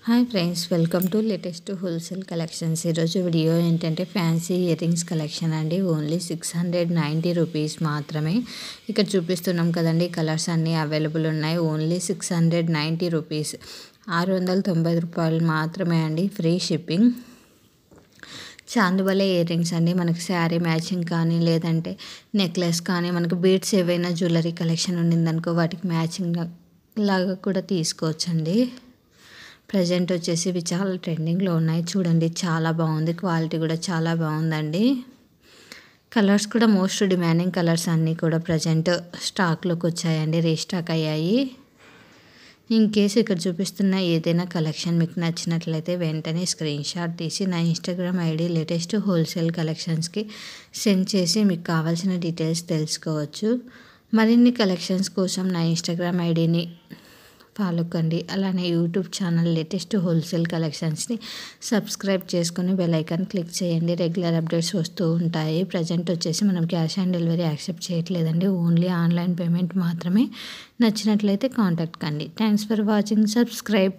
Hi friends, welcome to latest wholesale collections. ఈరోజు video ఏంటంటే fancy ear rings collection అండి. Only 690 rupees మాత్రమే. ఇక్కడ చూపిస్తున్నాం కదండి, కలర్స్ అన్నీ అవైలబుల్ ఉన్నాయి. ఓన్లీ 690 రూపీస్, 690 రూపాయలు మాత్రమే అండి, ఫ్రీ షిప్పింగ్. చాందువలే ఇయర్ రింగ్స్ అండి. మనకి శారీ మ్యాచింగ్ కానీ లేదంటే నెక్లెస్ కానీ, మనకు బీడ్స్ ఏవైనా జ్యువెలరీ కలెక్షన్ ఉండిందనుకో వాటికి మ్యాచింగ్ లాగా కూడా తీసుకోవచ్చండి. ప్రజెంట్ వచ్చేసి ఇవి చాలా ట్రెండింగ్లో ఉన్నాయి. చూడండి, చాలా బాగుంది, క్వాలిటీ కూడా చాలా బాగుందండి. కలర్స్ కూడా మోస్ట్ డిమాండింగ్ కలర్స్ అన్నీ కూడా ప్రజెంట్ స్టాక్లోకి వచ్చాయండి, రీస్టాక్ అయ్యాయి. ఇన్ కేసు ఇక్కడ చూపిస్తున్న ఏదైనా కలెక్షన్ మీకు నచ్చినట్లయితే వెంటనే స్క్రీన్ షాట్ తీసి నా ఇన్స్టాగ్రామ్ ఐడి లేటెస్ట్ హోల్సేల్ కలెక్షన్స్కి సెండ్ చేసి మీకు కావాల్సిన డీటెయిల్స్ తెలుసుకోవచ్చు. మరిన్ని కలెక్షన్స్ కోసం నా ఇన్స్టాగ్రామ్ ఐడిని ఫాలో కండి. అలానే యూట్యూబ్ ఛానల్ లేటెస్ట్ హోల్సేల్ కలెక్షన్స్ని సబ్స్క్రైబ్ చేసుకుని బెల్ ఐకాన్ క్లిక్ చేయండి. రెగ్యులర్ అప్డేట్స్ వస్తూ ఉంటాయి. ప్రజెంట్ వచ్చేసి మనం క్యాష్ ఆన్ డెలివరీ యాక్సెప్ట్ చేయట్లేదండి, ఓన్లీ ఆన్లైన్ పేమెంట్ మాత్రమే. నచ్చినట్లయితే కాంటాక్ట్ కండి. Thanks for watching. సబ్స్క్రైబ్.